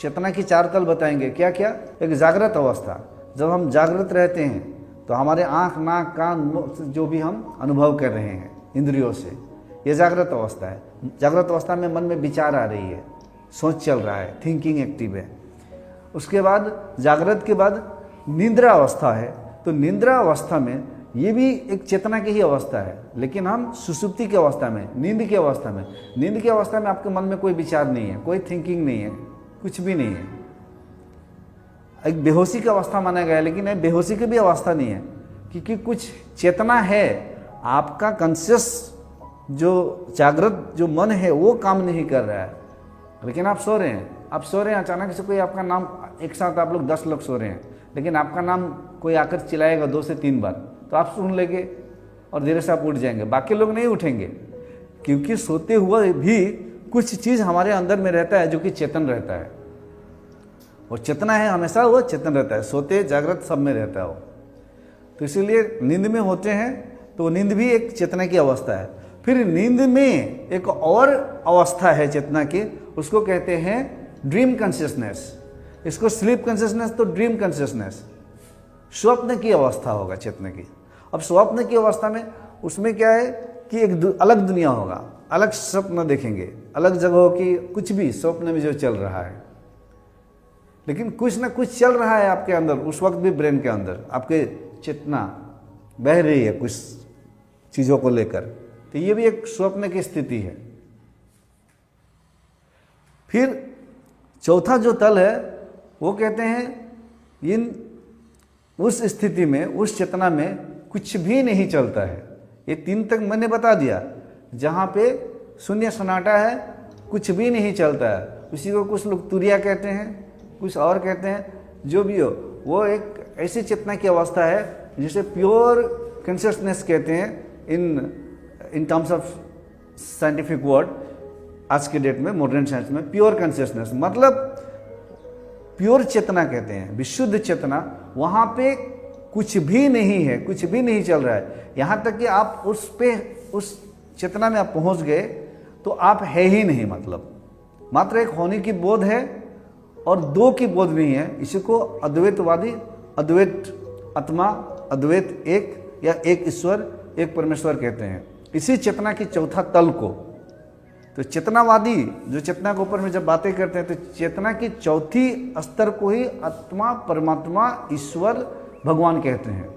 चेतना की 4 तल बताएंगे। क्या क्या? एक जागृत अवस्था, जब हम जागृत रहते हैं तो हमारे आँख, नाक, कान जो भी हम अनुभव कर रहे हैं इंद्रियों से, ये जागृत अवस्था है। जागृत अवस्था में मन में विचार आ रही है, सोच चल रहा है, थिंकिंग एक्टिव है। उसके बाद जागृत के बाद निद्रा अवस्था है। तो निद्रा अवस्था में ये भी एक चेतना की ही अवस्था है, लेकिन हम सुषुप्ति की अवस्था में, नींद की अवस्था में, नींद की अवस्था में आपके मन में कोई विचार नहीं है, कोई थिंकिंग नहीं है, कुछ भी नहीं है। एक बेहोशी की अवस्था माना गया है, लेकिन ये बेहोशी की भी अवस्था नहीं है, क्योंकि कुछ चेतना है। आपका कॉन्शियस जो जागृत जो मन है वो काम नहीं कर रहा है, लेकिन आप सो रहे हैं, अचानक से कोई आपका नाम, एक साथ आप लोग 10 लोग सो रहे हैं, लेकिन आपका नाम कोई आकर चिल्लाएगा 2 से 3 बार, तो आप सुन लेंगे और धीरे से आप उठ जाएंगे, बाकी लोग नहीं उठेंगे, क्योंकि सोते हुए भी कुछ चीज़ हमारे अंदर में रहता है जो कि चेतन रहता है। वो चेतना है, हमेशा वो चेतन रहता है, सोते जागृत सब में रहता है वो। तो इसीलिए नींद में होते हैं तो नींद भी एक चेतना की अवस्था है। फिर नींद में एक और अवस्था है चेतना की, उसको कहते हैं ड्रीम कॉन्शियसनेस। इसको स्लीप कॉन्शियसनेस तो ड्रीम कॉन्शियसनेस, स्वप्न की अवस्था होगा चेतना की। अब स्वप्न की अवस्था में उसमें क्या है कि एक अलग दुनिया होगा, अलग स्वप्न देखेंगे, अलग जगहों की कुछ भी स्वप्न में जो चल रहा है, लेकिन कुछ ना कुछ चल रहा है आपके अंदर उस वक्त भी, ब्रेन के अंदर आपके चेतना बह रही है कुछ चीज़ों को लेकर। तो ये भी एक स्वप्न की स्थिति है। फिर चौथा जो तल है वो कहते हैं उस स्थिति में, उस चेतना में कुछ भी नहीं चलता है। ये 3 तक मैंने बता दिया, जहाँ पे शून्य सन्नाटा है, कुछ भी नहीं चलता है। उसी को कुछ लोग तुरिया कहते हैं, कुछ और कहते हैं, जो भी हो वो एक ऐसी चेतना की अवस्था है जिसे प्योर कॉन्शियसनेस कहते हैं in terms of scientific word. आज के डेट में मॉडर्न साइंस में प्योर कॉन्शियसनेस मतलब प्योर चेतना कहते हैं, विशुद्ध चेतना। वहाँ पे कुछ भी नहीं है, कुछ भी नहीं चल रहा है। यहाँ तक कि आप उस चेतना में आप पहुँच गए तो आप है ही नहीं, मतलब मात्र एक होने की बोध है और 2 की बोध नहीं है। इसी को अद्वैतवादी, अद्वैत आत्मा, अद्वैत एक या एक ईश्वर, एक परमेश्वर कहते हैं। इसी चेतना की चौथा तल को, तो चेतनावादी जो चेतना के ऊपर में जब बातें करते हैं तो चेतना की चौथी स्तर को ही आत्मा, परमात्मा, ईश्वर, भगवान कहते हैं।